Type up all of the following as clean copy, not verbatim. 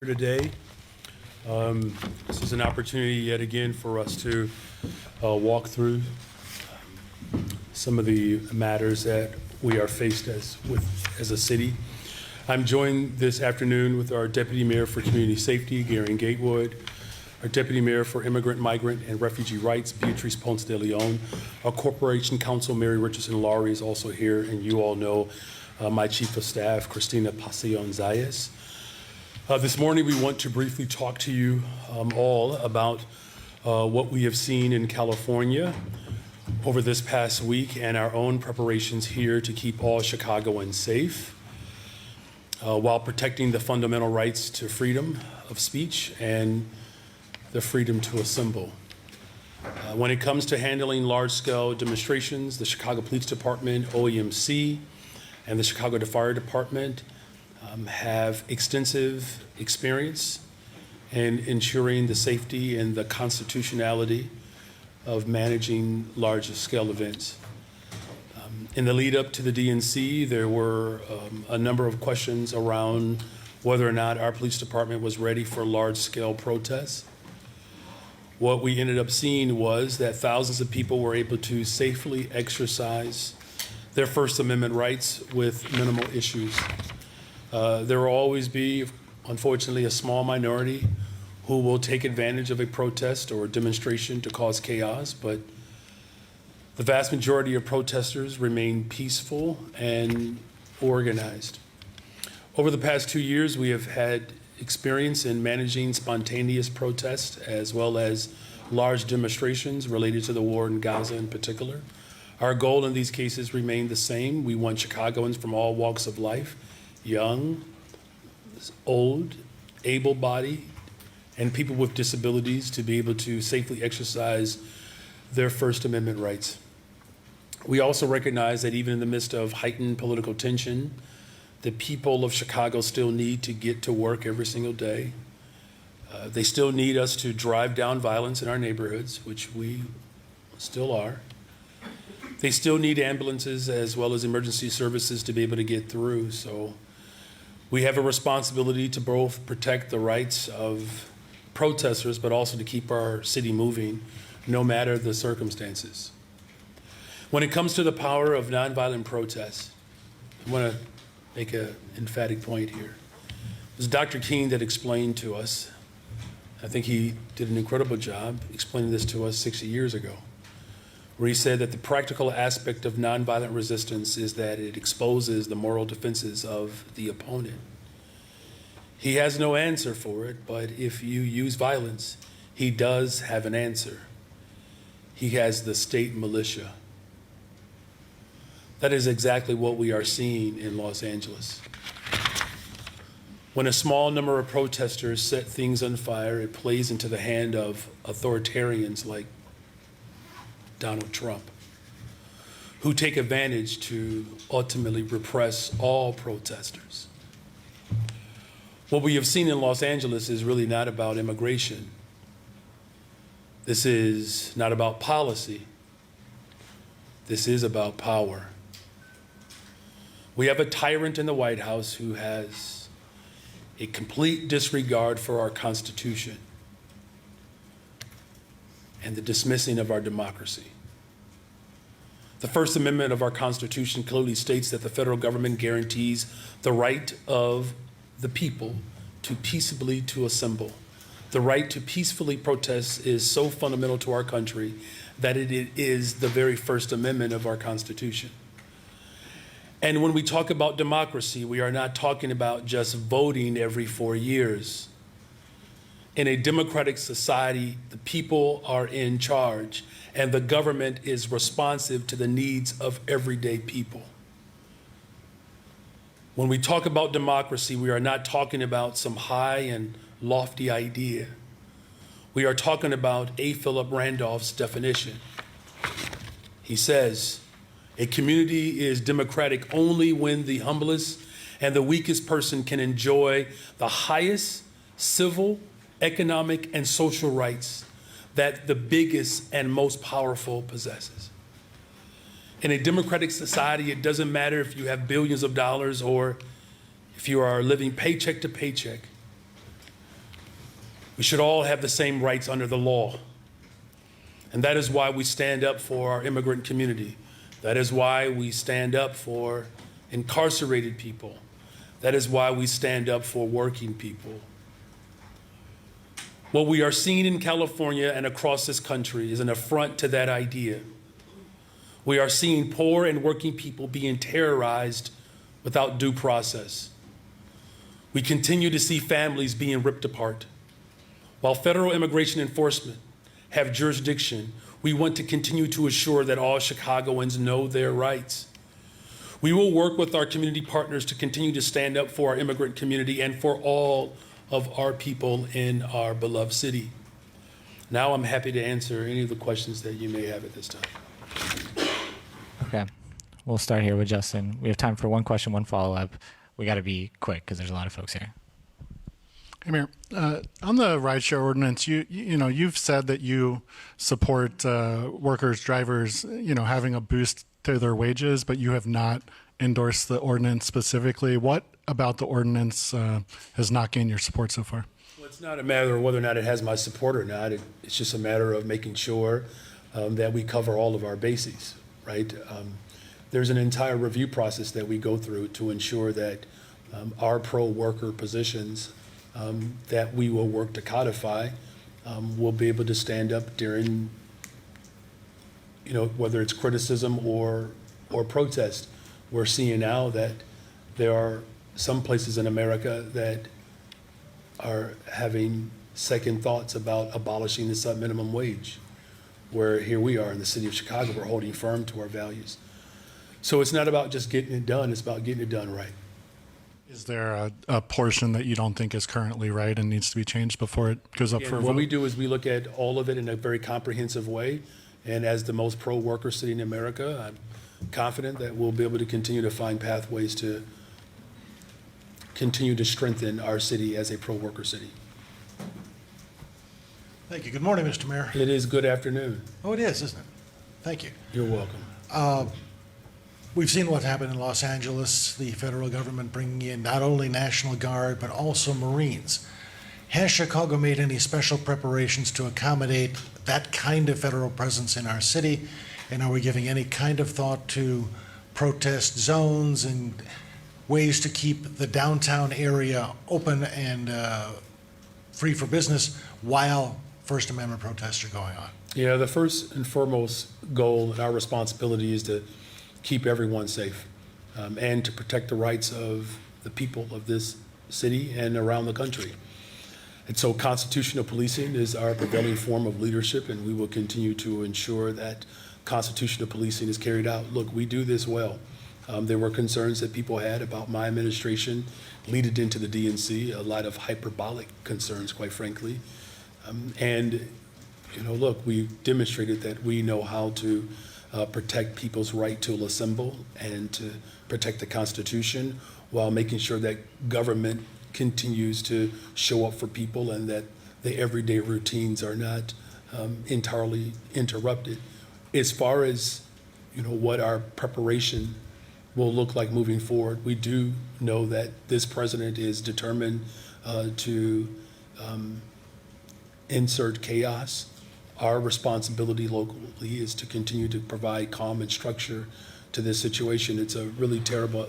Today. This is an opportunity yet again for us to walk through some of the matters that we are faced as a city. I'm joined this afternoon with our Deputy Mayor for Community Safety, Gary Gatewood, our Deputy Mayor for Immigrant, Migrant, and Refugee Rights, Beatrice Ponce de Leon. Our Corporation Counsel, Mary Richardson Laurie, is also here, and you all know my Chief of Staff, Christina Pasion-Zayas. This morning, we want to briefly talk to you all about what we have seen in California over this past week and our own preparations here to keep all Chicagoans safe while protecting the fundamental rights to freedom of speech and the freedom to assemble. When it comes to handling large-scale demonstrations, the Chicago Police Department, OEMC, and the Chicago Fire Department have extensive experience in ensuring the safety and the constitutionality of managing large-scale events. In the lead up to the DNC, there were a number of questions around whether or not our police department was ready for large-scale protests. What we ended up seeing was that thousands of people were able to safely exercise their First Amendment rights with minimal issues. There will always be, unfortunately, a small minority who will take advantage of a protest or a demonstration to cause chaos, but the vast majority of protesters remain peaceful and organized. Over the past 2 years, we have had experience in managing spontaneous protests as well as large demonstrations related to the war in Gaza in particular. Our goal in these cases remained the same. We want Chicagoans from all walks of life, young, old, able-bodied, and people with disabilities to be able to safely exercise their First Amendment rights. We also recognize that even in the midst of heightened political tension, the people of Chicago still need to get to work every single day. They still need us to drive down violence in our neighborhoods, which we still are. They still need ambulances as well as emergency services to be able to get through. So we have a responsibility to both protect the rights of protesters, but also to keep our city moving, no matter the circumstances. When it comes to the power of nonviolent protest, I want to make an emphatic point here. It was Dr. King that explained to us, I think he did an incredible job explaining this to us 60 years ago, where he said that the practical aspect of nonviolent resistance is that it exposes the moral defenses of the opponent. He has no answer for it, but if you use violence, he does have an answer. He has the state militia. That is exactly what we are seeing in Los Angeles. When a small number of protesters set things on fire, it plays into the hand of authoritarians like Donald Trump, who take advantage to ultimately repress all protesters. What we have seen in Los Angeles is really not about immigration. This is not about policy. This is about power. We have a tyrant in the White House who has a complete disregard for our Constitution and the dismissing of our democracy. The First Amendment of our Constitution clearly states that the federal government guarantees the right of the people to peaceably to assemble. The right to peacefully protest is so fundamental to our country that it is the very First Amendment of our Constitution. And when we talk about democracy, we are not talking about just voting every 4 years. In a democratic society, the people are in charge, and the government is responsive to the needs of everyday people. When we talk about democracy, we are not talking about some high and lofty idea. We are talking about A. Philip Randolph's definition. He says, a community is democratic only when the humblest and the weakest person can enjoy the highest civil, economic, and social rights that the biggest and most powerful possesses. In a democratic society, it doesn't matter if you have billions of dollars or if you are living paycheck to paycheck. We should all have the same rights under the law. And that is why we stand up for our immigrant community. That is why we stand up for incarcerated people. That is why we stand up for working people. What we are seeing in California and across this country is an affront to that idea. We are seeing poor and working people being terrorized without due process. We continue to see families being ripped apart. While federal immigration enforcement have jurisdiction, we want to continue to assure that all Chicagoans know their rights. We will work with our community partners to continue to stand up for our immigrant community and for all of our people in our beloved city. Now I'm happy to answer any of the questions that you may have at this time. Okay, we'll start here with Justin. We have time for one question, one follow-up. We got to be quick because there's a lot of folks here. Hey, Mayor. On the rideshare ordinance, you've said that you support workers, drivers, having a boost to their wages, but you have not endorsed the ordinance specifically. What about the ordinance has not gained your support so far? Well, it's not a matter of whether or not it has my support or not. It's just a matter of making sure that we cover all of our bases, right? There's an entire review process that we go through to ensure that our pro-worker positions that we will work to codify will be able to stand up during, whether it's criticism or protest. We're seeing now that there are some places in America that are having second thoughts about abolishing the sub-minimum wage, where here we are in the city of Chicago, we're holding firm to our values. So it's not about just getting it done, it's about getting it done right. Is there a portion that you don't think is currently right and needs to be changed before it goes up for a vote? What we do is we look at all of it in a very comprehensive way, and as the most pro-worker city in America, I'm confident that we'll be able to continue to find pathways to continue to strengthen our city as a pro-worker city. Thank you. Good morning, Mr. Mayor. It is good afternoon. Oh, it is, isn't it? Thank you. You're welcome. We've seen what happened in Los Angeles, the federal government bringing in not only National Guard, but also Marines. Has Chicago made any special preparations to accommodate that kind of federal presence in our city? And are we giving any kind of thought to protest zones and ways to keep the downtown area open and free for business while First Amendment protests are going on? Yeah, the first and foremost goal and our responsibility is to keep everyone safe and to protect the rights of the people of this city and around the country. And so constitutional policing is our prevailing form of leadership, and we will continue to ensure that constitutional policing is carried out. Look, we do this well. There were concerns that people had about my administration leading into the DNC, a lot of hyperbolic concerns, quite frankly. Look, we've demonstrated that we know how to protect people's right to assemble and to protect the Constitution while making sure that government continues to show up for people and that the everyday routines are not entirely interrupted. As far as what our preparation will look like moving forward, we do know that this president is determined to insert chaos. Our responsibility locally is to continue to provide calm and structure to this situation. It's a really terrible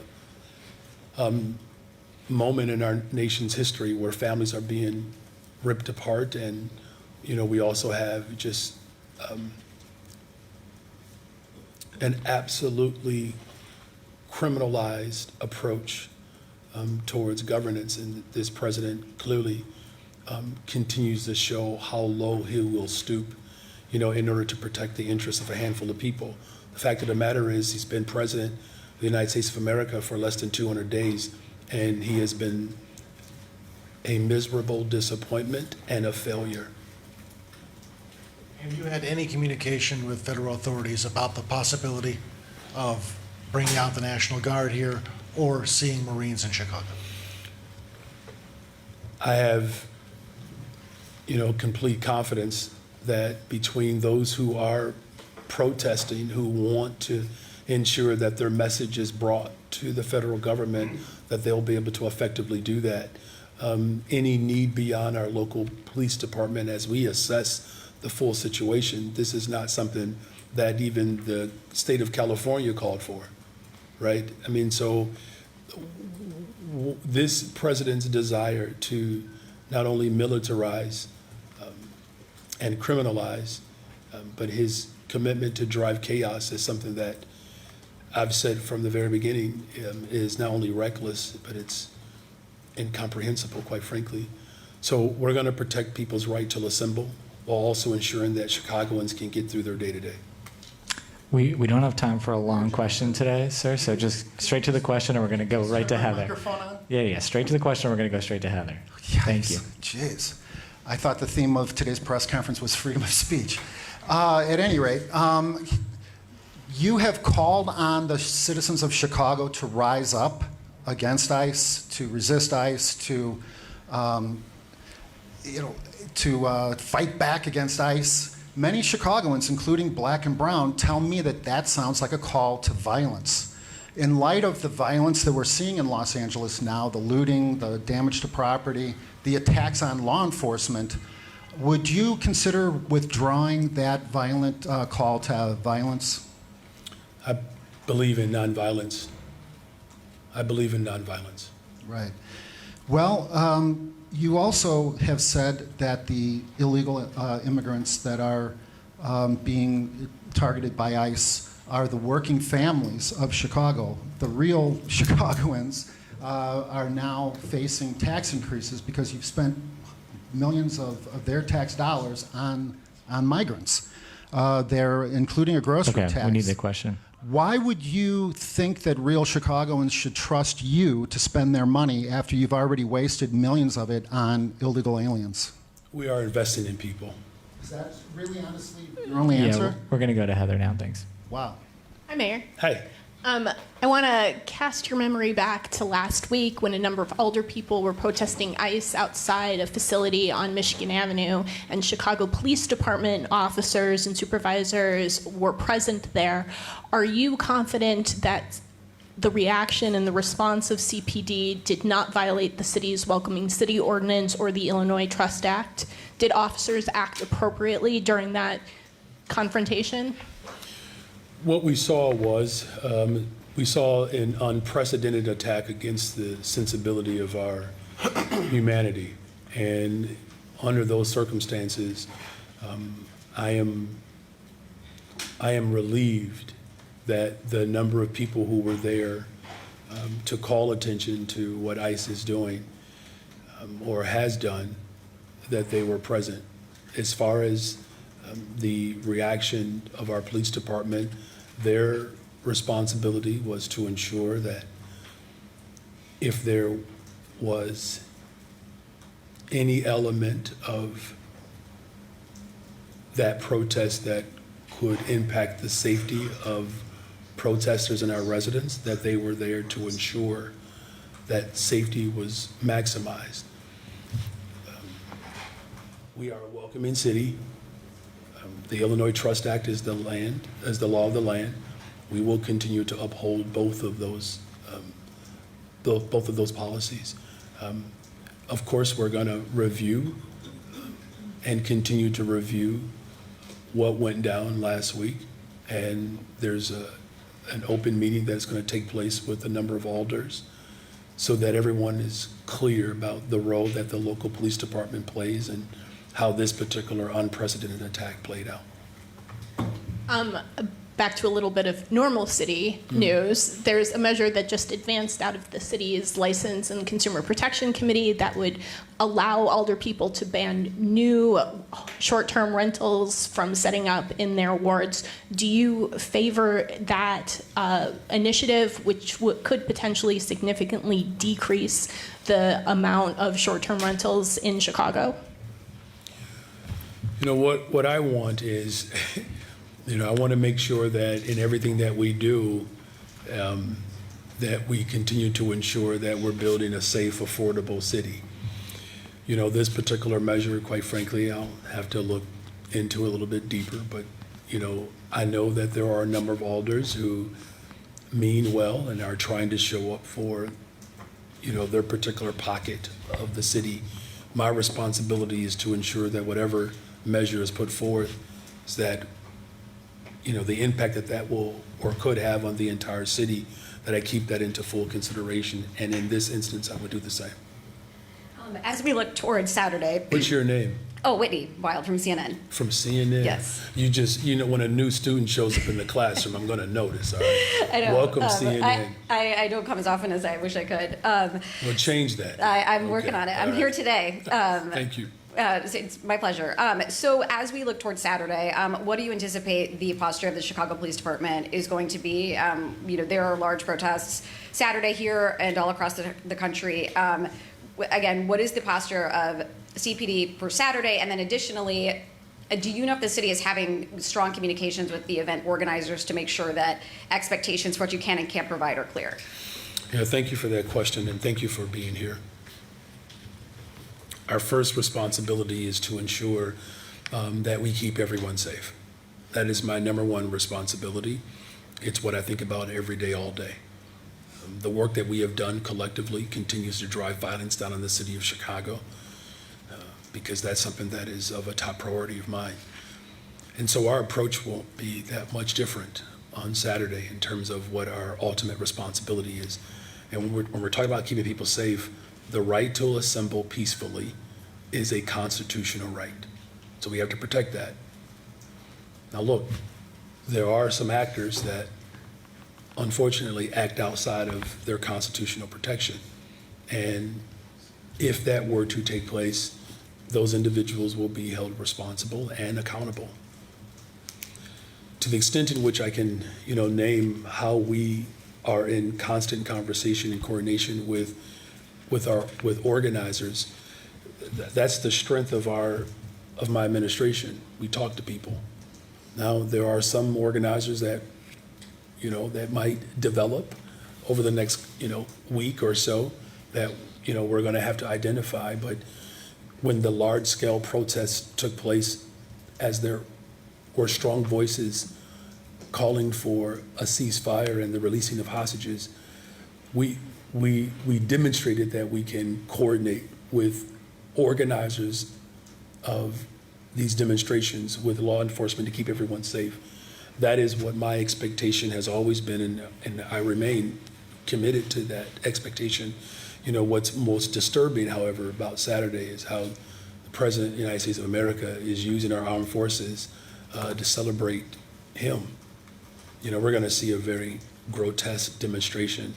moment in our nation's history where families are being ripped apart, and we also have just an absolutely criminalized approach towards governance, and this president clearly continues to show how low he will stoop in order to protect the interests of a handful of people. The fact of the matter is he's been president of the United States of America for less than 200 days, and he has been a miserable disappointment and a failure. Have you had any communication with federal authorities about the possibility of bringing out the National Guard here or seeing Marines in Chicago? I have, complete confidence that between those who are protesting, who want to ensure that their message is brought to the federal government, that they'll be able to effectively do that. any need beyond our local police department as we assess the full situation. This is not something that even the state of California called for, right? I mean, so this president's desire to not only militarize and criminalize, but his commitment to drive chaos is something that I've said from the very beginning is not only reckless, but it's incomprehensible, quite frankly. So we're going to protect people's right to assemble while also ensuring that Chicagoans can get through their day-to-day. We don't have time for a long question today, sir, so just straight to the question, and we're going to go right to Heather. Microphone on? Yeah, straight to the question, we're going to go straight to Heather. Thank you. Jeez. I thought the theme of today's press conference was freedom of speech. At any rate, you have called on the citizens of Chicago to rise up against ICE, to resist ICE, to fight back against ICE. Many Chicagoans, including black and brown, tell me that that sounds like a call to violence. In light of the violence that we're seeing in Los Angeles now, the looting, the damage to property, the attacks on law enforcement, would you consider withdrawing that violent call to violence? I believe in nonviolence. I believe in nonviolence. Right. Well, you also have said that the illegal immigrants that are being targeted by ICE are the working families of Chicago. The real Chicagoans are now facing tax increases because you've spent millions of their tax dollars on migrants. They're including a grocery tax. Okay, we need the question. Why would you think that real Chicagoans should trust you to spend their money after you've already wasted millions of it on illegal aliens? We are investing in people. Is that really honestly your only answer? Yeah, we're going to go to Heather now, thanks. Wow. Hi, Mayor. Hey, I want to cast your memory back to last week when a number of older people were protesting ICE outside a facility on Michigan Avenue, and Chicago Police Department officers and supervisors were present there. Are you confident that the reaction and the response of CPD did not violate the city's Welcoming City Ordinance or the Illinois Trust Act? Did officers act appropriately during that confrontation? what we saw was, we saw an unprecedented attack against the sensibility of our humanity. And under those circumstances, I am relieved that the number of people who were there to call attention to what ICE is doing or has done, that they were present. As far as the reaction of our police department, their responsibility was to ensure that if there was any element of that protest that could impact the safety of protesters and our residents, that they were there to ensure that safety was maximized. We are a welcoming city. The Illinois Trust Act is the law of the land. We will continue to uphold both of those policies. Of course, we're going to review and continue to review what went down last week, and there's an open meeting that's going to take place with a number of alders so that everyone is clear about the role that the local police department plays and how this particular unprecedented attack played out. Back to a little bit of normal city news. There's a measure that just advanced out of the city's License and Consumer Protection Committee that would allow older people to ban new short-term rentals from setting up in their wards. Do you favor that initiative, which could potentially significantly decrease the amount of short-term rentals in Chicago? You know, what I want is, I want to make sure that in everything that we do, that we continue to ensure that we're building a safe, affordable city. This particular measure, quite frankly, I'll have to look into a little bit deeper, but, I know that there are a number of alders who mean well and are trying to show up for their particular pocket of the city. My responsibility is to ensure that whatever measure is put forth is that, the impact that will or could have on the entire city, that I keep that into full consideration. And in this instance, I would do the same. As we look towards Saturday, What's your name? oh, Whitney Wild from CNN. From CNN? Yes. You just, when a new student shows up in the classroom, I'm going to notice, all right? I know. Welcome, CNN. I don't come as often as I wish I could. We'll change that. I'm working Okay, on it. all I'm right. here today. Thank you. It's my pleasure. So as we look towards Saturday, what do you anticipate the posture of the Chicago Police Department is going to be? There are large protests Saturday here and all across the country. Again, what is the posture of CPD for Saturday? And then additionally, do you know if the city is having strong communications with the event organizers to make sure that expectations for what you can and can't provide are clear? Yeah, thank you for that question, and thank you for being here. Our first responsibility is to ensure that we keep everyone safe. That is my number one responsibility. It's what I think about every day, all day. The work that we have done collectively continues to drive violence down in the city of Chicago because that's something that is of a top priority of mine. And so our approach won't be that much different on Saturday in terms of what our ultimate responsibility is. And when we're talking about keeping people safe, the right to assemble peacefully is a constitutional right. So we have to protect that. Now look, there are some actors that unfortunately act outside of their constitutional protection. And if that were to take place, those individuals will be held responsible and accountable. To the extent in which I can, name how we are in constant conversation and coordination with organizers, that's the strength of my administration. We talk to people. Now, there are some organizers that that might develop over the next, week or so that, we're going to have to identify. But when the large-scale protests took place, as there were strong voices calling for a ceasefire and the releasing of hostages, we demonstrated that we can coordinate with organizers of these demonstrations with law enforcement to keep everyone safe. That is what my expectation has always been, and I remain committed to that expectation. What's most disturbing, however, about Saturday is how the President of the United States of America is using our armed forces to celebrate him. We're going to see a very grotesque demonstration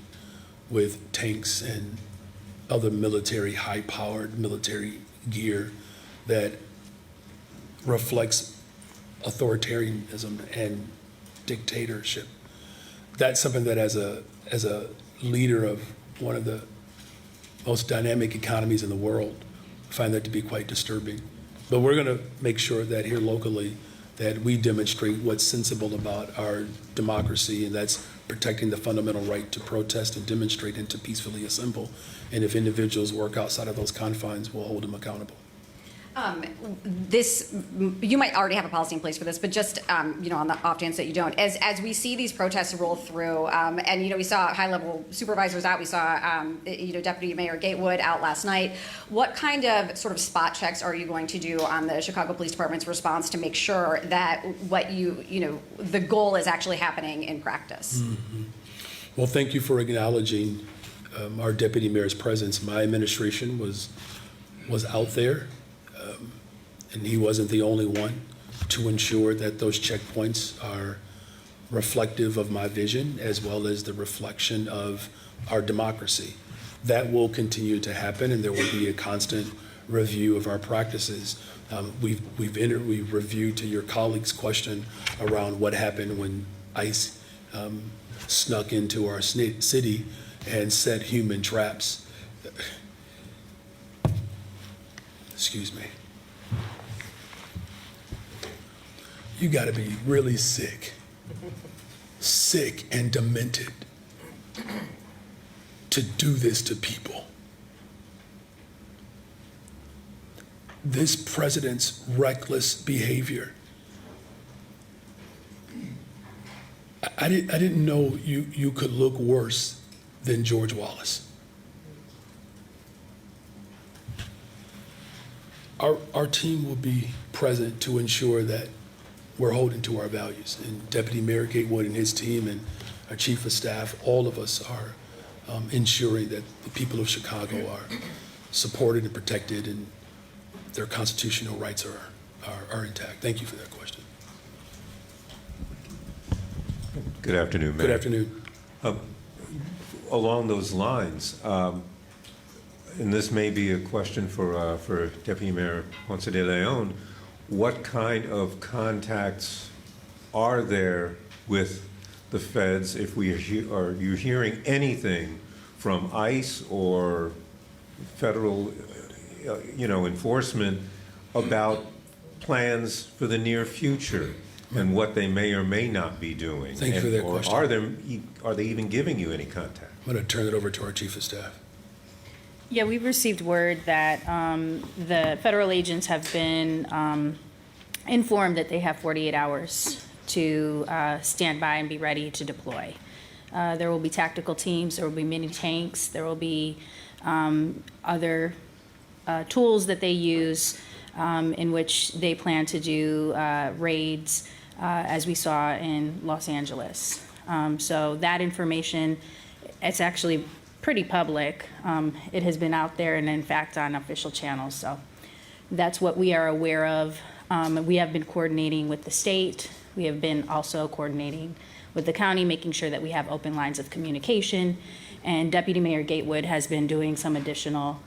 with tanks and other high-powered military gear that reflects authoritarianism and dictatorship. That's something that as a leader of one of the most dynamic economies in the world, I find that to be quite disturbing. But we're going to make sure that here locally that we demonstrate what's sensible about our democracy, and that's protecting the fundamental right to protest and demonstrate and to peacefully assemble. And if individuals work outside of those confines, we'll hold them accountable. You might already have a policy in place for this, but just on the off chance that you don't, as we see these protests roll through, and we saw high-level supervisors out, we saw Deputy Mayor Gatewood out last night. What kind of sort of spot checks are you going to do on the Chicago Police Department's response to make sure that what the goal is actually happening in practice? Mm-hmm. Well, thank you for acknowledging our Deputy Mayor's presence. My administration was out there. And he wasn't the only one to ensure that those checkpoints are reflective of my vision as well as the reflection of our democracy. That will continue to happen, and there will be a constant review of our practices. We've reviewed, to your colleague's question, around what happened when ICE snuck into our city and set human traps. Excuse me. You got to be really sick and demented to do this to people. This president's reckless behavior. I didn't know you could look worse than George Wallace. Our team will be present to ensure that we're holding to our values. And Deputy Mayor Gatewood and his team and our Chief of Staff, all of us are ensuring that the people of Chicago are supported and protected and their constitutional rights are intact. Thank you for that question. Good afternoon, Mayor. Good afternoon. Along those lines, and this may be a question for Deputy Mayor Ponce de Leon, what kind of contacts are there with the feds? If are you hearing anything from ICE or federal, enforcement about plans for the near future and what they may or may not be doing? Thank you for that question. Are they even giving you any contact? I'm going to turn it over to our Chief of Staff. Yeah, we've received word that the federal agents have been informed that they have 48 hours to stand by and be ready to deploy. There will be tactical teams, there will be mini tanks, there will be other tools that they use in which they plan to do raids, as we saw in Los Angeles. So that information, it's actually pretty public. It has been out there and in fact on official channels. So that's what we are aware of. We have been coordinating with the state. We have been also coordinating with the county, making sure that we have open lines of communication. And Deputy Mayor Gatewood has been doing some additional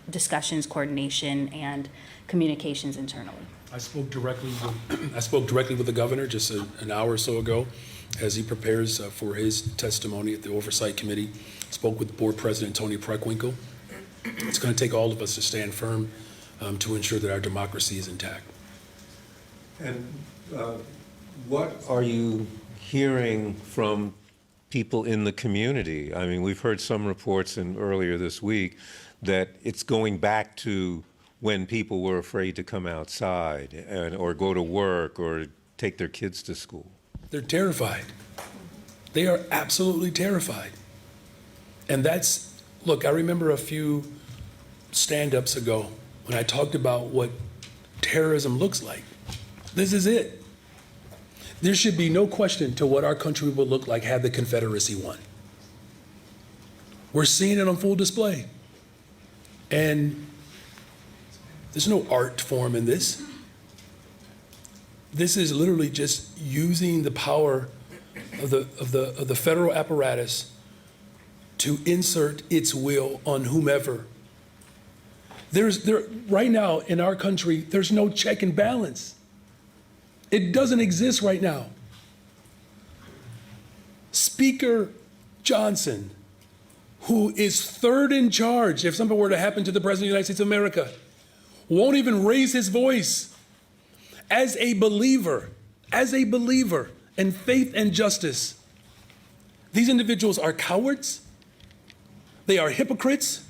discussions, coordination, and communications internally. I spoke directly with the governor just an hour or so ago as he prepares for his testimony at the Oversight Committee. Spoke with Board President Tony Preckwinkle. It's going to take all of us to stand firm to ensure that our democracy is intact. And what are you hearing from people in the community? I mean, we've heard some reports earlier this week that it's going back to when people were afraid to come outside or go to work or take their kids to school. They're terrified. They are absolutely terrified. And look, I remember a few stand-ups ago when I talked about what terrorism looks like. This is it. There should be no question to what our country would look like had the Confederacy won. We're seeing it on full display. And there's no art form in this. This is literally just using the power of the federal apparatus to insert its will on whomever. Right now in our country, there's no check and balance. It doesn't exist right now. Speaker Johnson, who is third in charge if something were to happen to the President of the United States of America, won't even raise his voice. As a believer in faith and justice, these individuals are cowards. They are hypocrites.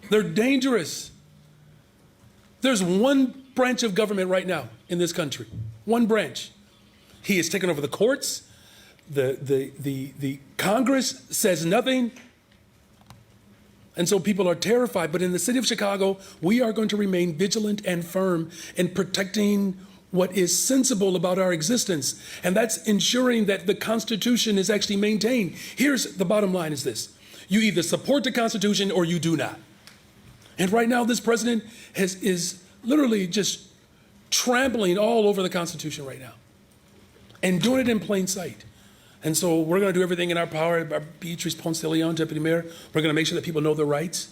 They're dangerous. There's one branch of government right now in this country, one branch. He has taken over the courts. The Congress says nothing. And so people are terrified. But in the city of Chicago, we are going to remain vigilant and firm in protecting what is sensible about our existence. And that's ensuring that the Constitution is actually maintained. Here's the bottom line is this. You either support the Constitution or you do not. And right now, this president is literally just trampling all over the Constitution right now and doing it in plain sight. And so we're going to do everything in our power. Beatrice Ponce de Leon, Deputy Mayor, we're going to make sure that people know their rights.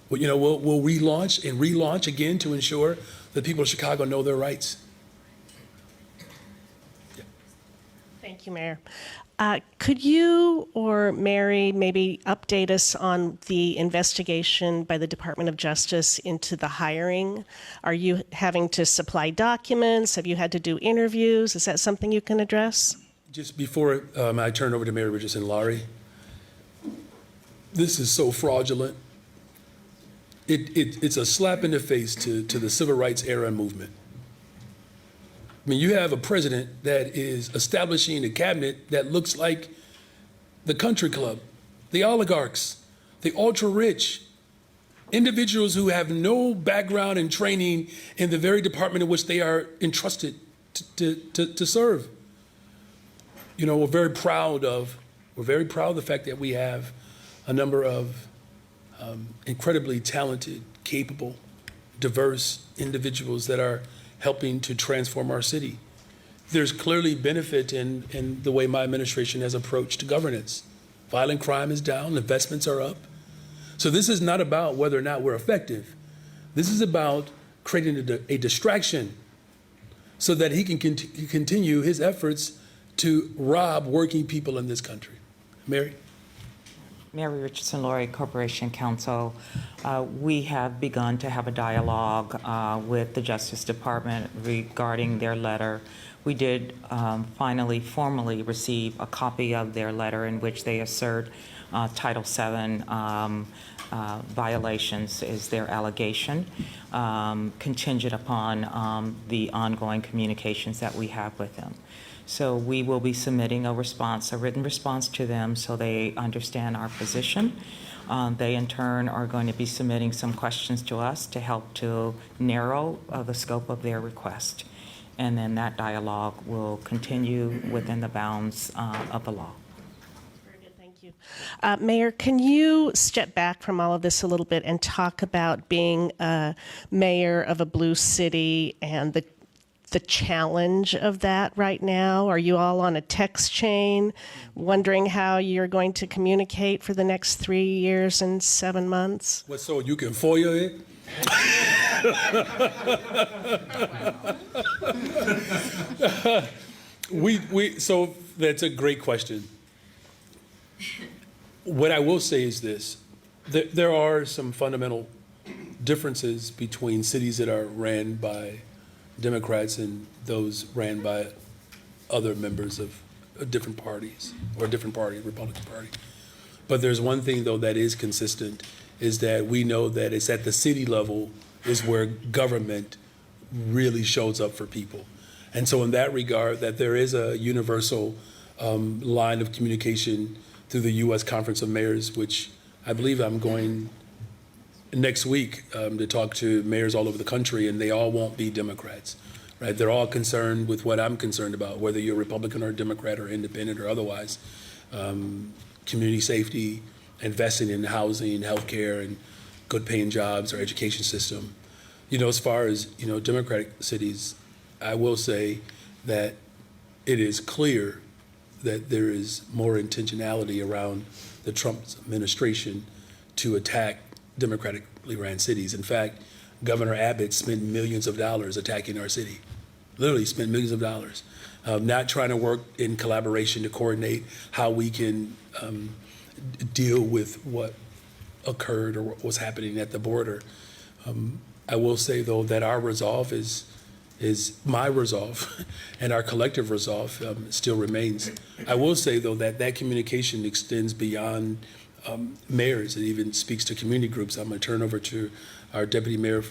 We'll relaunch again to ensure that people of Chicago know their rights. Yeah. Thank you, Mayor. Could you or Mary maybe update us on the investigation by the Department of Justice into the hiring? Are you having to supply documents? Have you had to do interviews? Is that something you can address? Just before I turn over to Mary Richardson Laurie, this is so fraudulent. It's a slap in the face to the civil rights era movement. I mean, you have a president that is establishing a cabinet that looks like the country club, the oligarchs, the ultra-rich. individuals who have no background and training in the very department in which they are entrusted to serve. You know, we're very proud of the fact that we have a number of incredibly talented, capable, diverse individuals that are helping to transform our city. There's clearly benefit in the way my administration has approached governance. Violent crime is down, investments are up. So this is not about whether or not we're effective. This is about creating a distraction so that he can continue his efforts to rob working people in this country. Mary? Mary Richardson Laurie, Corporation Counsel. We have begun to have a dialogue with the Justice Department regarding their letter. We did finally formally receive a copy of their letter in which they assert Title VII violations is their allegation, contingent upon the ongoing communications that we have with them. So we will be submitting a written response to them so they understand our position. They in turn are going to be submitting some questions to us to help to narrow the scope of their request. And then that dialogue will continue within the bounds of the law. Very good, thank you. Mayor, can you step back from all of this a little bit and talk about being a mayor of a blue city and the challenge of that right now? Are you all on a text chain wondering how you're going to communicate for the next 3 years and 7 months? What, so you can FOIA it? So that's a great question. What I will say is this. There are some fundamental differences between cities that are ran by Democrats and those ran by other members of different parties, or a different party, Republican Party. But there's one thing, though, that is consistent, is that we know that it's at the city level is where government really shows up for people. And so in that regard, that there is a universal line of communication through the U.S. Conference of Mayors, which I believe I'm going next week to talk to mayors all over the country, and they all won't be Democrats, right? They're all concerned with what I'm concerned about, whether you're Republican or Democrat or independent or otherwise. Community safety, investing in housing, healthcare, and good paying jobs, our education system. You know, as far as, you know, Democratic cities, I will say that it is clear that there is more intentionality around the Trump administration to attack democratically ran cities. In fact, Governor Abbott spent millions of dollars attacking our city, literally spent millions of dollars, not trying to work in collaboration to coordinate how we can deal with what occurred or what was happening at the border. I will say, though, that our resolve is my resolve and our collective resolve still remains. I will say, though, that communication extends beyond mayors. It even speaks to community groups. I'm going to turn over to our Deputy Mayor,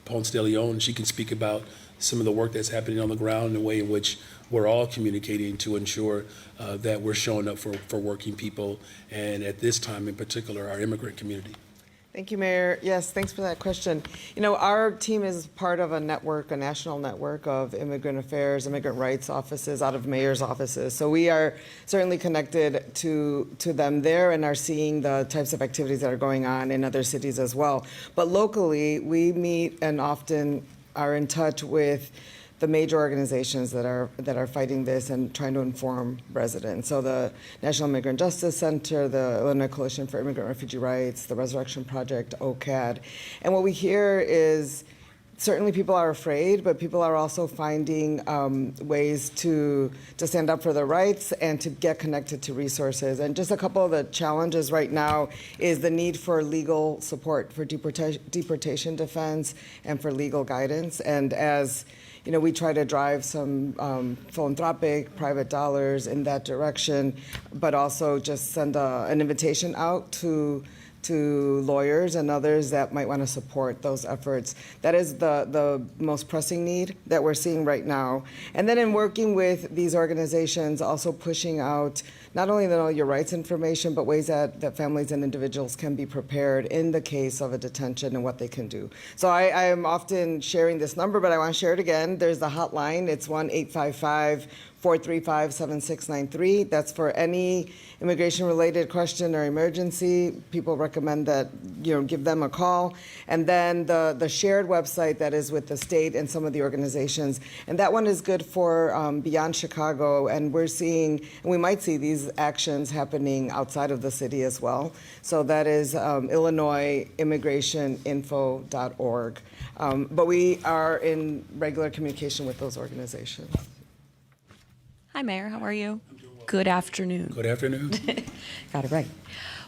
Ponce de Leon. She can speak about some of the work that's happening on the ground and the way in which we're all communicating to ensure that we're showing up for working people, and at this time in particular, our immigrant community. Thank you, Mayor. Yes, thanks for that question. You know, our team is part of a network, a national network of immigrant affairs, immigrant rights offices out of mayor's offices. So we are certainly connected to them there and are seeing the types of activities that are going on in other cities as well. But locally, we meet and often are in touch with the major organizations that are fighting this and trying to inform residents. So the National Immigrant Justice Center, the Illinois Coalition for Immigrant Refugee Rights, the Resurrection Project, OCAD. And what we hear is certainly people are afraid, but people are also finding ways to stand up for their rights and to get connected to resources. And just a couple of the challenges right now is the need for legal support for deportation defense and for legal guidance. And as you know, we try to drive some philanthropic, private dollars in that direction, but also just send an invitation out to lawyers and others that might want to support those efforts. That is the most pressing need that we're seeing right now. And then in working with these organizations, also pushing out not only the know your rights information, but ways that families and individuals can be prepared in the case of a detention and what they can do. So I am often sharing this number, but I want to share it again. There's the hotline. It's 1-855-435-7693. That's for any immigration-related question or emergency. People recommend that give them a call. And then the shared website that is with the state and some of the organizations, and that one is good for beyond Chicago. And we're seeing, and we might see these actions happening outside of the city as well. So that is IllinoisImmigrationInfo.org. But we are in regular communication with those organizations. Hi, Mayor. How are you? Good afternoon. Good afternoon. Got it right.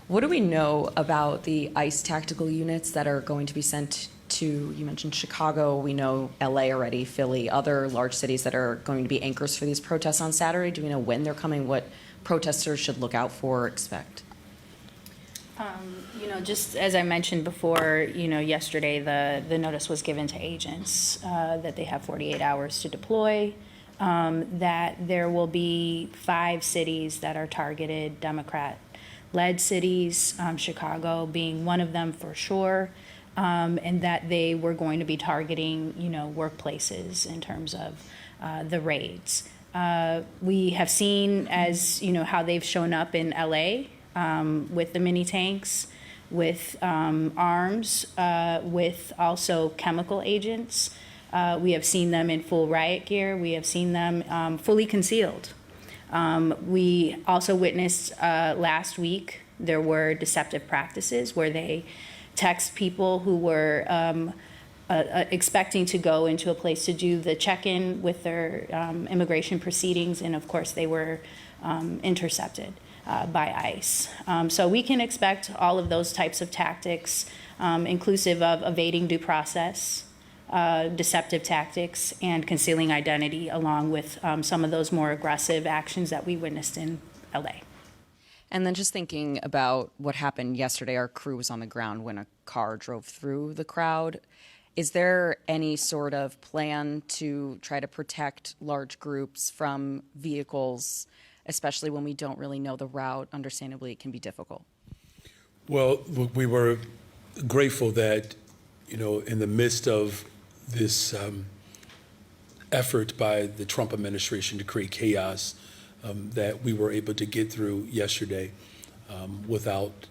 What do we know about the ICE tactical units that are going to be sent to, you mentioned Chicago, we know LA already, Philly, other large cities that are going to be anchors for these protests on Saturday? Do we know when they're coming, what protesters should look out for or expect? Just as I mentioned before, yesterday the notice was given to agents that they have 48 hours to deploy. That there will be 5 cities that are targeted, Democrat-led cities, Chicago being one of them for sure, and that they were going to be targeting, workplaces in terms of the raids. We have seen, as how they've shown up in LA with the mini tanks, with arms, with also chemical agents. We have seen them in full riot gear. We have seen them fully concealed. We also witnessed last week there were deceptive practices where they text people who were expecting to go into a place to do the check-in with their immigration proceedings, and of course they were intercepted by ICE. So we can expect all of those types of tactics, inclusive of evading due process, deceptive tactics, and concealing identity, along with some of those more aggressive actions that we witnessed in LA. And then just thinking about what happened yesterday, our crew was on the ground when a car drove through the crowd. Is there any sort of plan to try to protect large groups from vehicles, especially when we don't really know the route? Understandably, it can be difficult. Well, we were grateful that, in the midst of this effort by the Trump administration to create chaos, that we were able to get through yesterday without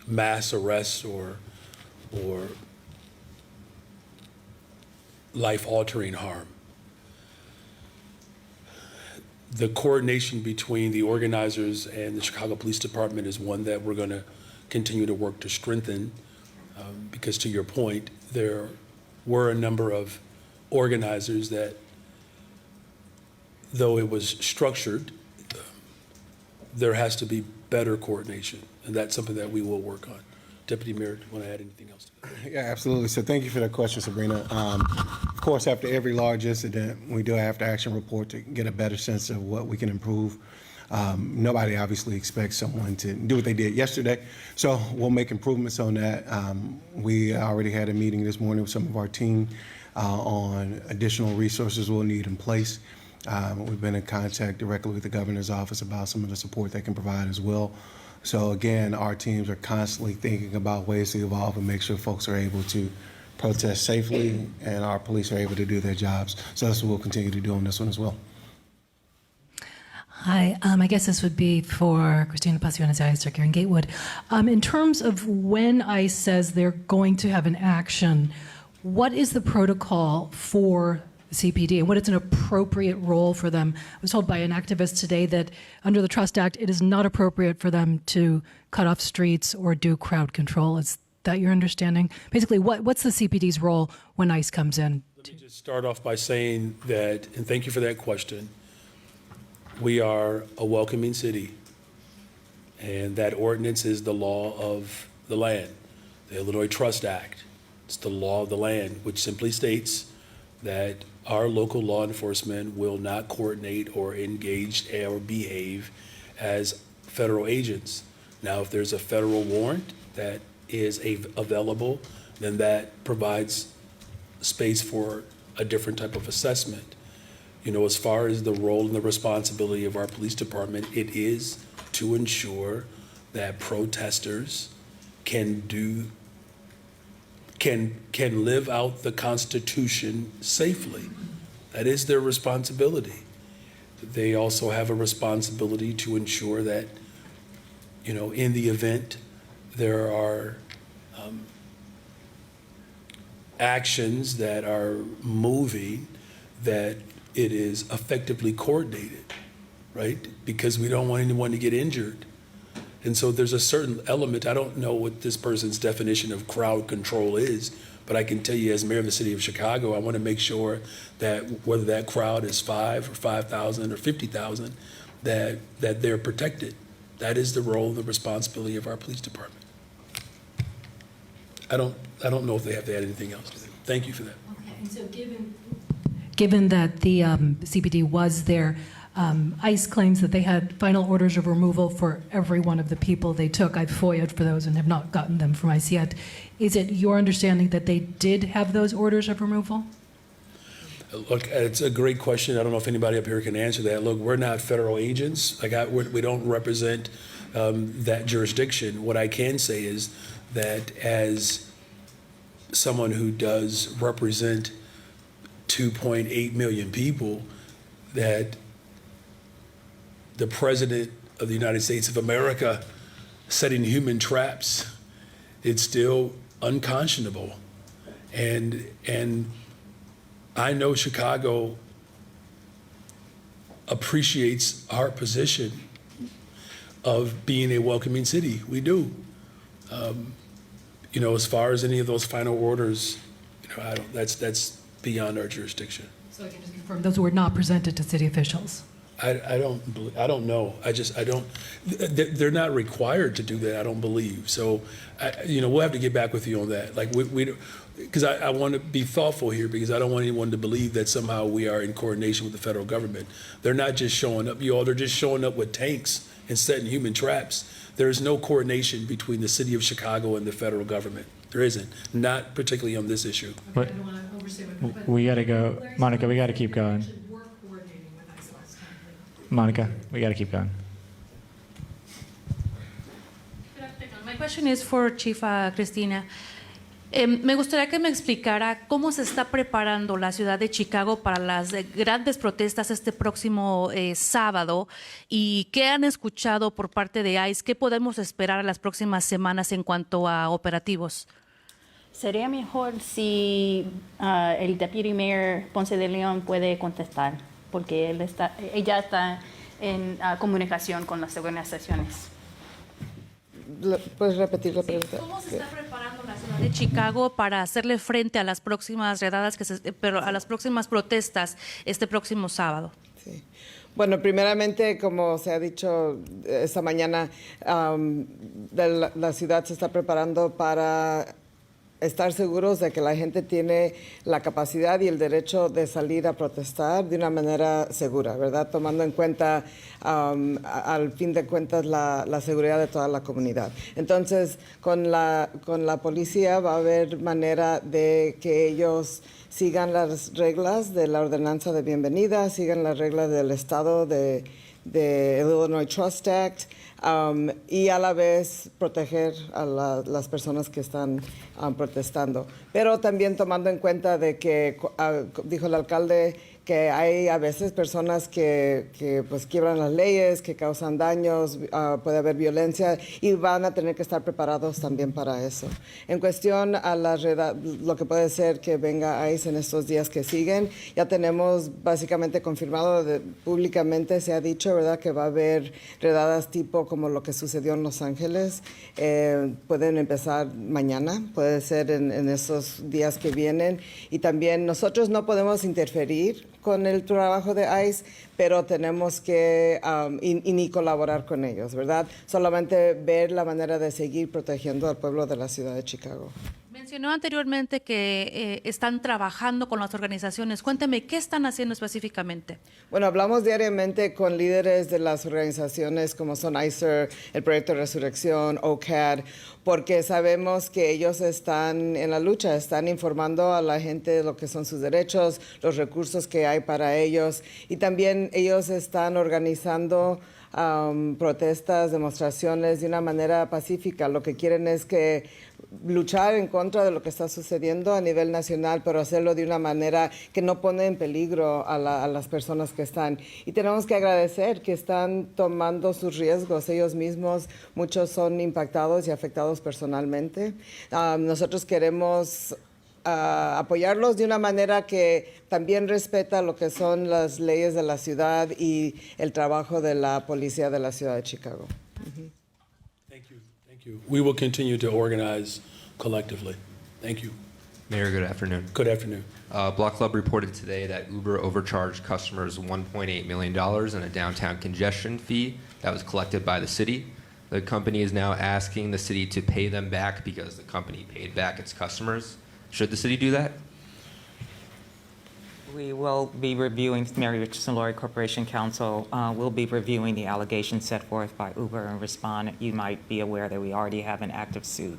mass arrests or life-altering harm. The coordination between the organizers and the Chicago Police Department is one that we're going to continue to work to strengthen, because to your point, there were a number of organizers that, though it was structured, there has to be better coordination, and that's something that we will work on. Deputy Mayor, do you want to add anything else to that? Yeah, absolutely. So thank you for that question, Sabrina. Of course, after every large incident, we do have to action report to get a better sense of what we can improve. Nobody obviously expects someone to do what they did yesterday, so we'll make improvements on that. We already had a meeting this morning with some of our team on additional resources we'll need in place. We've been in contact directly with the governor's office about some of the support they can provide as well. So again, our teams are constantly thinking about ways to evolve and make sure folks are able to protest safely and our police are able to do their jobs. So that's what we'll continue to do on this one as well. Hi, I guess this would be for Christina Pasiones or Karen Gatewood. In terms of when ICE says they're going to have an action, what is the protocol for CPD and what is an appropriate role for them? I was told by an activist today that under the Trust Act, it is not appropriate for them to cut off streets or do crowd control. Is that your understanding? Basically, what's the CPD's role when ICE comes in? Let me just start off by saying that, and thank you for that question, we are a welcoming city, and that ordinance is the law of the land, the Illinois Trust Act. It's the law of the land, which simply states that our local law enforcement will not coordinate or engage or behave as federal agents. Now, if there's a federal warrant that is available, then that provides space for a different type of assessment. as far as the role and the responsibility of our police department, it is to ensure that protesters can live out the Constitution safely. That is their responsibility. They also have a responsibility to ensure that, in the event there are actions that are moving, that it is effectively coordinated, right? Because we don't want anyone to get injured. And so there's a certain element, I don't know what this person's definition of crowd control is, but I can tell you as mayor of the city of Chicago, I want to make sure that whether that crowd is 5 or 5,000 or 50,000, that they're protected. That is the role and the responsibility of our police department. I don't know if they have to add anything else to it. Thank you for that. Okay, and so given that the CPD was there, ICE claims that they had final orders of removal for every one of the people they took. I've FOIA'd for those and have not gotten them from ICE yet. Is it your understanding that they did have those orders of removal? Look, it's a great question. I don't know if anybody up here can answer that. Look, we're not federal agents. We don't represent that jurisdiction. What I can say is that as someone who does represent 2.8 million people, that the President of the United States of America setting human traps, it's still unconscionable. And I know Chicago appreciates our position of being a welcoming city. We do. As far as any of those final orders, that's beyond our jurisdiction. So I can just confirm those were not presented to city officials. I don't know. They're not required to do that, I don't believe. So, we'll have to get back with you on that. Like, because I want to be thoughtful here, because I don't want anyone to believe that somehow we are in coordination with the federal government. They're not just showing up, they're just showing up with tanks and setting human traps. There is no coordination between the city of Chicago and the federal government. There isn't, not particularly on this issue. But we got to go. Monica, we got to keep going. Monica, we got to keep going. My question is for Chief Cristina. Me gustaría que me explicara cómo se está preparando la ciudad de Chicago para las grandes protestas este próximo sábado y qué han escuchado por parte de ICE, qué podemos esperar en las próximas semanas en cuanto a operativos. Sería mejor si el Deputy Mayor Ponce de León puede contestar, porque ella está en comunicación con las organizaciones. ¿Puedes repetir la pregunta? ¿Cómo se está preparando la ciudad de Chicago para hacerle frente a las próximas redadas, pero a las próximas protestas este próximo sábado? Sí. Bueno, primeramente, como se ha dicho esta mañana, la ciudad se está preparando para estar seguros de que la gente tiene la capacidad y el derecho de salir a protestar de una manera segura, ¿verdad? Tomando en cuenta, al fin de cuentas, la seguridad de toda la comunidad. Entonces, con la policía va a haber manera de que ellos sigan las reglas de la ordenanza de bienvenida, sigan las reglas del estado de Illinois Trust Act, y a la vez proteger a las personas que están protestando. Pero también tomando en cuenta de que, dijo el alcalde, que hay a veces personas que pues quiebran las leyes, que causan daños, puede haber violencia y van a tener que estar preparados también para eso. En cuestión a lo que puede ser que venga ICE en estos días que siguen, ya tenemos básicamente confirmado, públicamente se ha dicho, ¿verdad?, que va a haber redadas tipo como lo que sucedió en Los Ángeles. Pueden empezar mañana, puede ser en esos días que vienen. Y también nosotros no podemos interferir con el trabajo de ICE, pero tenemos que y ni colaborar con ellos, ¿verdad? Solamente ver la manera de seguir protegiendo al pueblo de la ciudad de Chicago. Mencionó anteriormente que están trabajando con las organizaciones. Cuénteme, ¿qué están haciendo específicamente? Bueno, hablamos diariamente con líderes de las organizaciones como son ICER, el Proyecto de Resurrección, OCAD, porque sabemos que ellos están en la lucha, están informando a la gente de lo que son sus derechos, los recursos que hay para ellos, y también ellos están organizando protestas, demostraciones de una manera pacífica. Lo que quieren es que luchar en contra de lo que está sucediendo a nivel nacional, pero hacerlo de una manera que no pone en peligro a las personas que están. Y tenemos que agradecer que están tomando sus riesgos ellos mismos. Muchos son impactados y afectados personalmente. Nosotros queremos apoyarlos de una manera que también respeta lo que son las leyes de la ciudad y el trabajo de la policía de la ciudad de Chicago. Thank you. Thank you. We will continue to organize collectively. Thank you. Mayor, good afternoon. Good afternoon. Block Club reported today that Uber overcharged customers $1.8 million in a downtown congestion fee that was collected by the city. The company is now asking the city to pay them back because the company paid back its customers. Should the city do that? We will be reviewing, Mary Richardson Laurie Corporation Counsel will be reviewing the allegations set forth by Uber and respond. You might be aware that we already have an active suit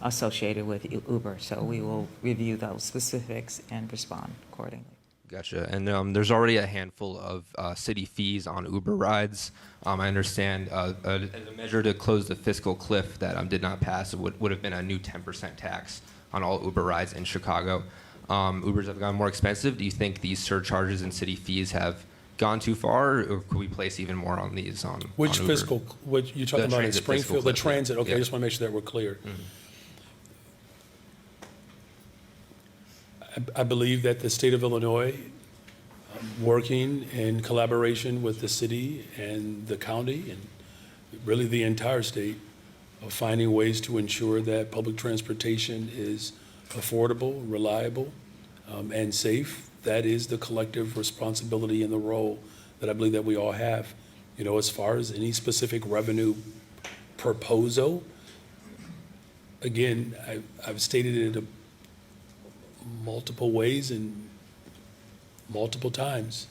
associated with Uber, so we will review those specifics and respond accordingly. Gotcha. And there's already a handful of city fees on Uber rides. I understand as a measure to close the fiscal cliff that did not pass, it would have been a new 10% tax on all Uber rides in Chicago. Ubers have gotten more expensive. Do you think these surcharges and city fees have gone too far, or could we place even more on these on Which on Uber? fiscal, what you're talking The about in transit Springfield, fiscal the cliff, yeah. transit, okay, I Yeah. just want to make sure that we're clear. I believe that the state of Illinois, working in collaboration with the city and the county and really the entire state, of finding ways to ensure that public transportation is affordable, reliable, and safe. That is the collective responsibility and the role that I believe that we all have. You know, as far as any specific revenue proposal, again, I've stated it in multiple ways and multiple times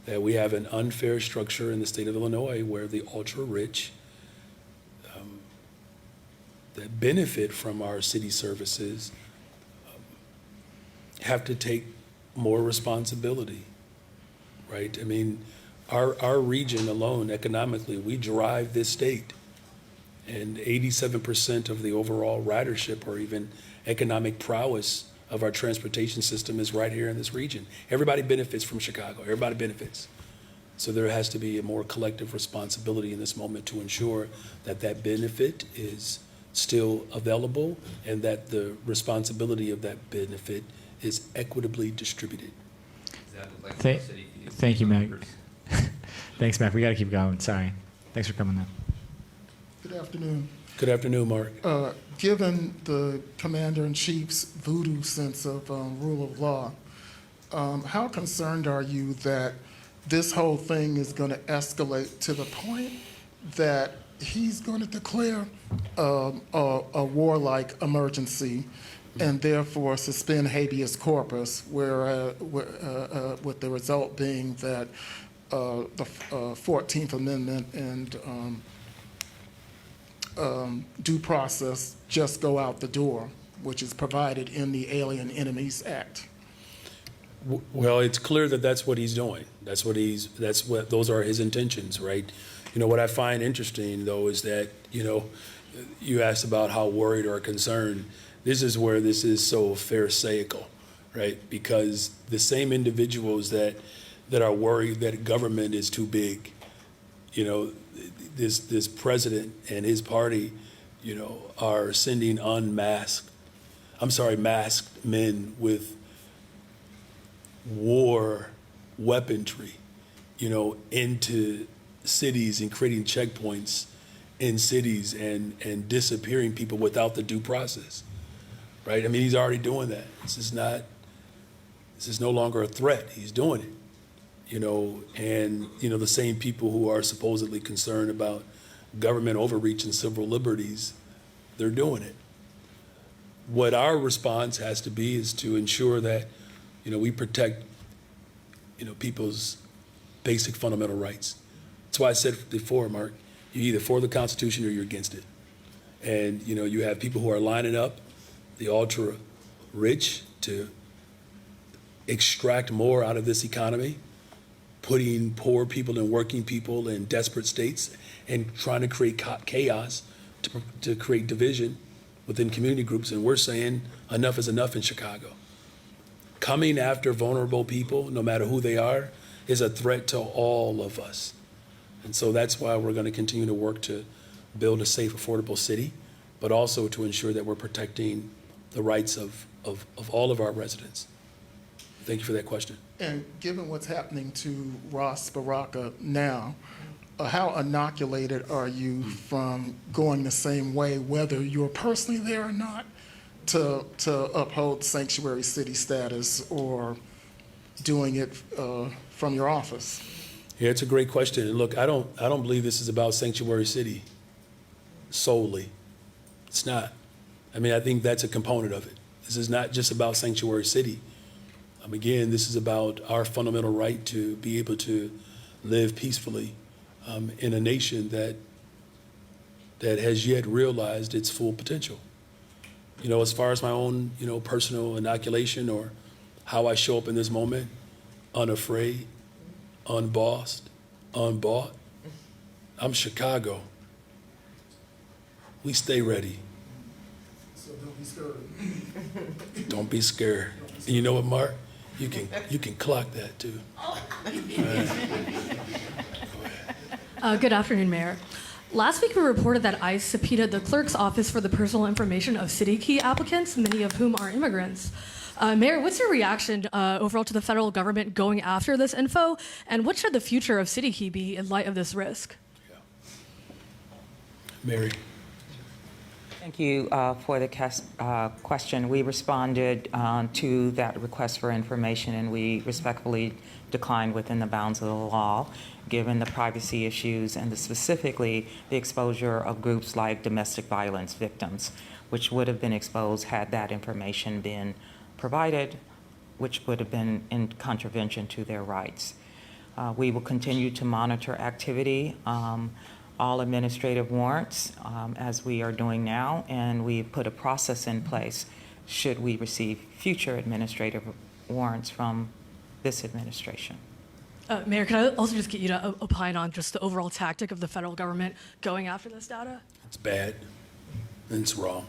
that we have an unfair structure in the state of Illinois where the ultra-rich that benefit from our city services have to take more responsibility, right? I mean, our region alone, economically, we drive this state, and 87% of the overall ridership or even economic prowess of our transportation system is right here in this region. Everybody benefits from Chicago. Everybody benefits. So there has to be a more collective responsibility in this moment to ensure that that benefit is still available and that the responsibility of that benefit is equitably distributed. Thank you, Mac. Thanks, Mac. We got to keep going. Sorry. Thanks for coming in. Good afternoon. Good afternoon, Mark. Given the Commander-in-Chief's voodoo sense of rule of law, how concerned are you that this whole thing is going to escalate to the point that he's going to declare a warlike emergency and therefore suspend habeas corpus, with the result being that the 14th Amendment and due process just go out the door, which is provided in the Alien Enemies Act? Well, it's clear that that's what he's doing. Those are his intentions, right? You know, what I find interesting, though, is that, you know, you asked about how worried or concerned. This is where this is so pharisaical, right? Because the same individuals that are worried that government is too big, you know, this president and his party, you know, are sending masked men with war weaponry, you know, into cities and creating checkpoints in cities and disappearing people without the due process, right? I mean, he's already doing that. This is no longer a threat. He's doing it, and, the same people who are supposedly concerned about government overreach and civil liberties, they're doing it. What our response has to be is to ensure that, we protect, people's basic fundamental rights. That's why I said before, Mark, you're either for the Constitution or you're against it. And, you have people who are lining up, the ultra rich, to extract more out of this economy, putting poor people and working people in desperate states and trying to create chaos to create division within community groups. And we're saying enough is enough in Chicago. Coming after vulnerable people, no matter who they are, is a threat to all of us. And so that's why we're going to continue to work to build a safe, affordable city, but also to ensure that we're protecting the rights of all of our residents. Thank you for that question. And given what's happening to Ross Baraka now, how inoculated are you from going the same way, whether you're personally there or not, to uphold sanctuary city status or doing it from your office? Yeah, it's a great question. And look, I don't believe this is about sanctuary city solely. It's not. I mean, I think that's a component of it. This is not just about sanctuary city. Again, this is about our fundamental right to be able to live peacefully in a nation that has yet realized its full potential. As far as my own, personal inoculation or how I show up in this moment, unafraid, unbossed, unbought, I'm Chicago. We stay ready. So don't be scared. Don't be scared. And you know what, Mark? You can clock that too. Good afternoon, Mayor. Last week, we reported that ICE subpoenaed the clerk's office for the personal information of city key applicants, many of whom are immigrants. Mayor, what's your reaction overall to the federal government going after this info? And what should the future of city key be in light of this risk? Mary. Thank you for the question. We responded to that request for information, and we respectfully declined within the bounds of the law, given the privacy issues and specifically the exposure of groups like domestic violence victims, which would have been exposed had that information been provided, which would have been in contravention to their rights. We will continue to monitor activity, all administrative warrants, as we are doing now, and we've put a process in place should we receive future administrative warrants from this administration. Mayor, can I also just get you to opine on just the overall tactic of the federal government going after this data? It's bad and it's wrong.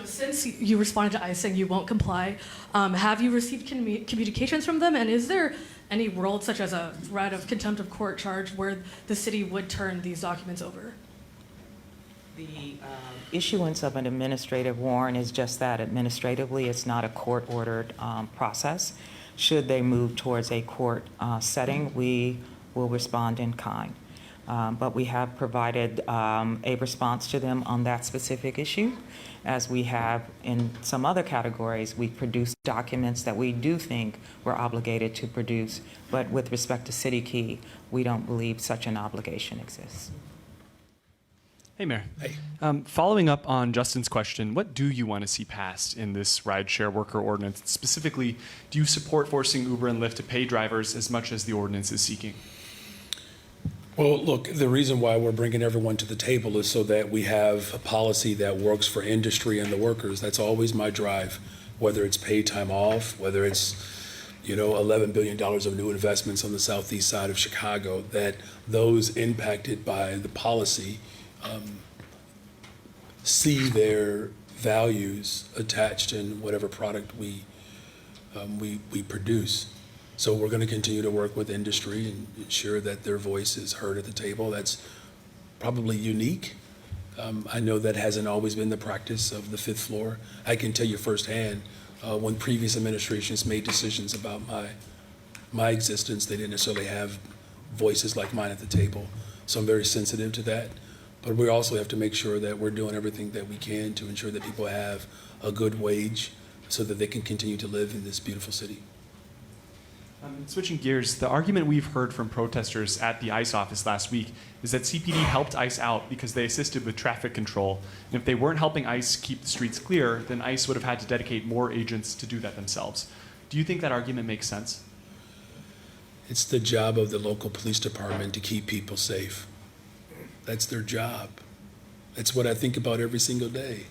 Since you responded to ICE saying you won't comply, have you received communications from them? And is there any world, such as a threat of contempt of court charge, where the city would turn these documents over? The issuance of an administrative warrant is just that. Administratively, it's not a court-ordered process. Should they move towards a court setting, we will respond in kind. But we have provided a response to them on that specific issue. As we have in some other categories, we produced documents that we do think we're obligated to produce. But with respect to City Key, we don't believe such an obligation exists. Hey, Mayor. Hey. Following up on Justin's question, what do you want to see passed in this rideshare worker ordinance? Specifically, do you support forcing Uber and Lyft to pay drivers as much as the ordinance is seeking? Well, look, the reason why we're bringing everyone to the table is so that we have a policy that works for industry and the workers. That's always my drive, whether it's paid time off, whether it's, $11 billion of new investments on the southeast side of Chicago, that those impacted by the policy see their values attached in whatever product we produce. So we're going to continue to work with industry and ensure that their voice is heard at the table. That's probably unique. I know that hasn't always been the practice of the fifth floor. I can tell you firsthand, when previous administrations made decisions about my existence, they didn't necessarily have voices like mine at the table. So I'm very sensitive to that. But we also have to make sure that we're doing everything that we can to ensure that people have a good wage so that they can continue to live in this beautiful city. Switching gears, the argument we've heard from protesters at the ICE office last week is that CPD helped ICE out because they assisted with traffic control. And if they weren't helping ICE keep the streets clear, then ICE would have had to dedicate more agents to do that themselves. Do you think that argument makes sense? It's the job of the local police department to keep people safe. That's their job. That's what I think about every single day.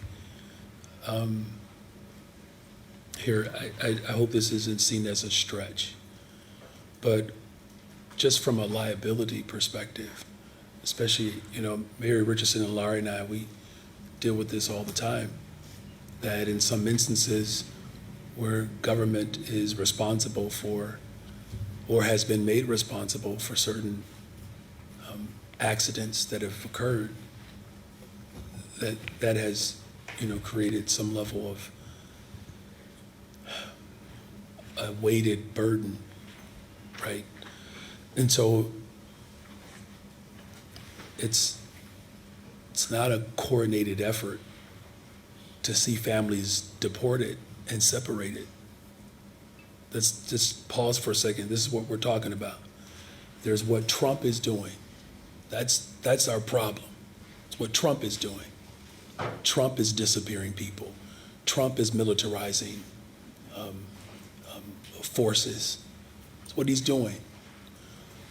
Here, I hope this isn't seen as a stretch, but just from a liability perspective, especially, Mary Richardson and Larry and I, we deal with this all the time, that in some instances where government is responsible for, or has been made responsible for certain accidents that have occurred, that has, created some level of a weighted burden, right? And so it's not a coordinated effort to see families deported and separated. Let's just pause for a second. This is what we're talking about. There's what Trump is doing. That's our problem. It's what Trump is doing. Trump is disappearing people. Trump is militarizing forces. That's what he's doing.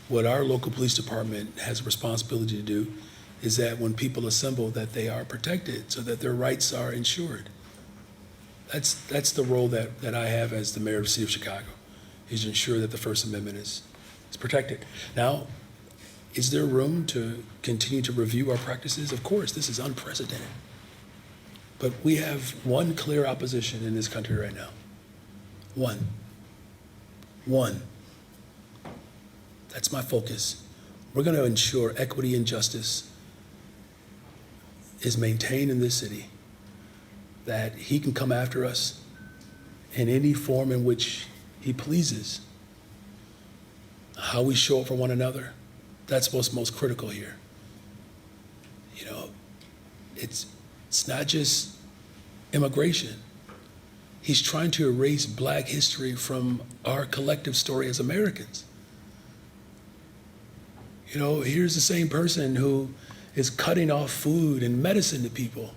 What our local police department has a responsibility to do is that when people assemble, that they are protected so that their rights are ensured. That's the role that I have as the mayor of the city of Chicago, is to ensure that the First Amendment is protected. Now, is there room to continue to review our practices? Of course, this is unprecedented. But we have one clear opposition in this country right now. One. That's my focus. We're going to ensure equity and justice is maintained in this city, that he can come after us in any form in which he pleases. How we show up for one another, that's what's most critical here. It's not just immigration. He's trying to erase Black history from our collective story as Americans. Here's the same person who is cutting off food and medicine to people.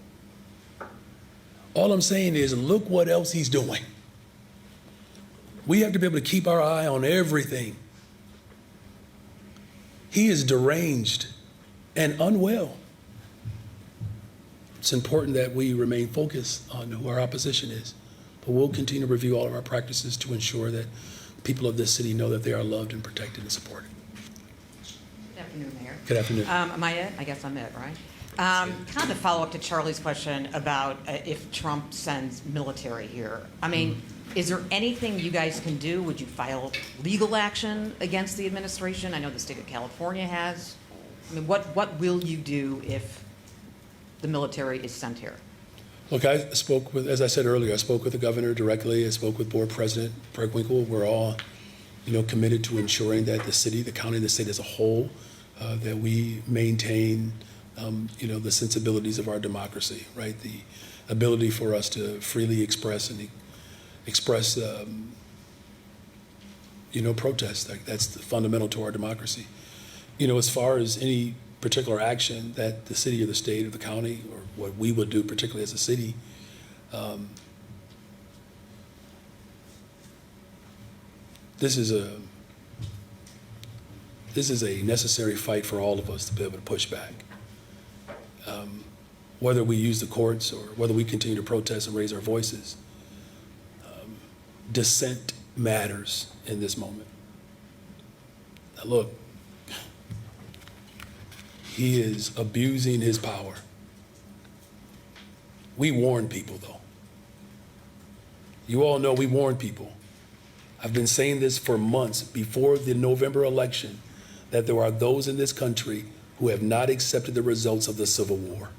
All I'm saying is, look what else he's doing. We have to be able to keep our eye on everything. He is deranged and unwell. It's important that we remain focused on who our opposition is, but we'll continue to review all of our practices to ensure that people of this city know that they are loved and protected and supported. Good afternoon, Mayor. Good afternoon. Am I it? I guess I'm it, right? Kind of a follow-up to Charlie's question about if Trump sends military here. I mean, is there anything you guys can do? Would you file legal action against the administration? I know the state of California has. I mean, what will you do if the military is sent here? Look, as I said earlier, I spoke with the governor directly. I spoke with Board President Preckwinkle. We're all, committed to ensuring that the city, the county, the state as a whole, that we maintain, the sensibilities of our democracy, right? The ability for us to freely express protest. That's fundamental to our democracy. As far as any particular action that the city or the state or the county, or what we would do particularly as a city, this is a necessary fight for all of us to be able to push back. Whether we use the courts or whether we continue to protest and raise our voices, dissent matters in this moment. Now look, he is abusing his power. We warn people, though. You all know we warn people. I've been saying this for months before the November election, that there are those in this country who have not accepted the results of the Civil War.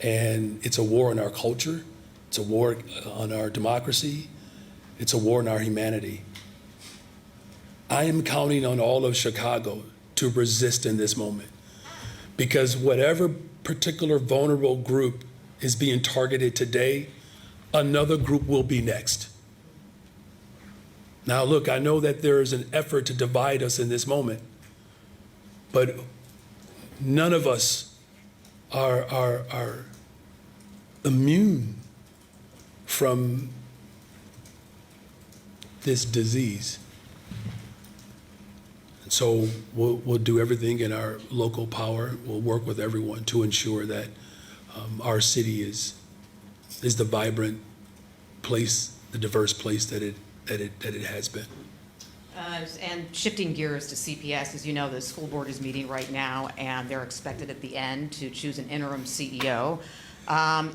And it's a war on our culture. It's a war on our democracy. It's a war on our humanity. I am counting on all of Chicago to resist in this moment, because whatever particular vulnerable group is being targeted today, another group will be next. Now, look, I know that there is an effort to divide us in this moment, but none of us are immune from this disease. And so we'll do everything in our local power. We'll work with everyone to ensure that our city is the vibrant place, the diverse place that it has been. And shifting gears to CPS, as you know, the school board is meeting right now, and they're expected at the end to choose an interim CEO.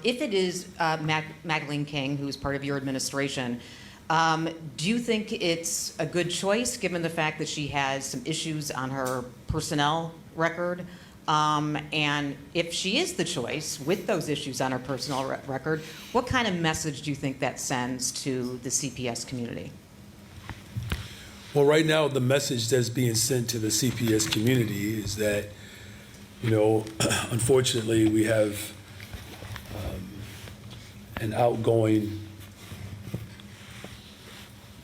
If it is Magdalene King, who is part of your administration, do you think it's a good choice, given the fact that she has some issues on her personnel record? And if she is the choice with those issues on her personnel record, what kind of message do you think that sends to the CPS community? Well, right now, the message that's being sent to the CPS community is that, unfortunately, we have an outgoing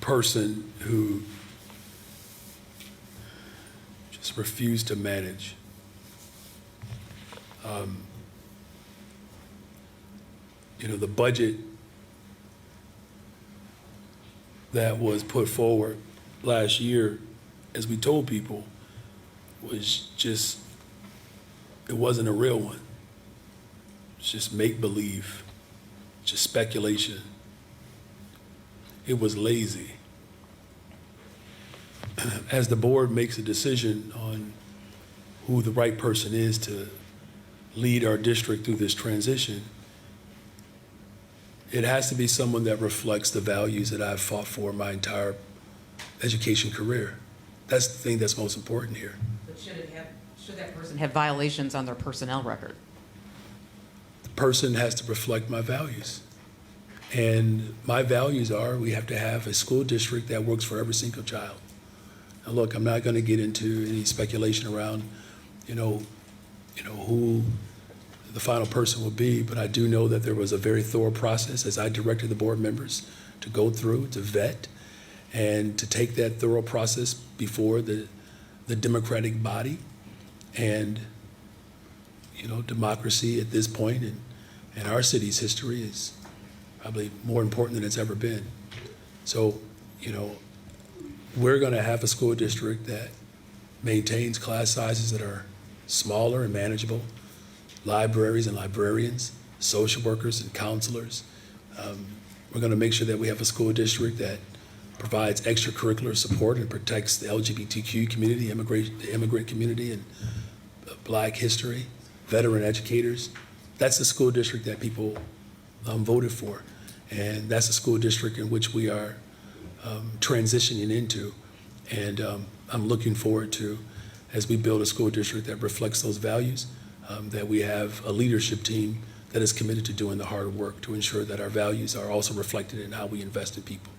person who just refused to manage. The budget that was put forward last year, as we told people, was just, it wasn't a real one. It's just make-believe, just speculation. It was lazy. As the board makes a decision on who the right person is to lead our district through this transition, it has to be someone that reflects the values that I've fought for my entire education career. That's the thing that's most important here. But should that person have violations on their personnel record? The person has to reflect my values. And my values are, we have to have a school district that works for every single child. Now look, I'm not going to get into any speculation around, who the final person will be, but I do know that there was a very thorough process as I directed the board members to go through, to vet, and to take that thorough process before the democratic body. And, democracy at this point in our city's history is probably more important than it's ever been. So, we're going to have a school district that maintains class sizes that are smaller and manageable, libraries and librarians, social workers and counselors. We're going to make sure that we have a school district that provides extracurricular support and protects the LGBTQ community, the immigrant community, and Black history, veteran educators. That's the school district that people voted for. And that's a school district in which we are transitioning into. And I'm looking forward to, as we build a school district that reflects those values, that we have a leadership team that is committed to doing the hard work to ensure that our values are also reflected in how we invest in people.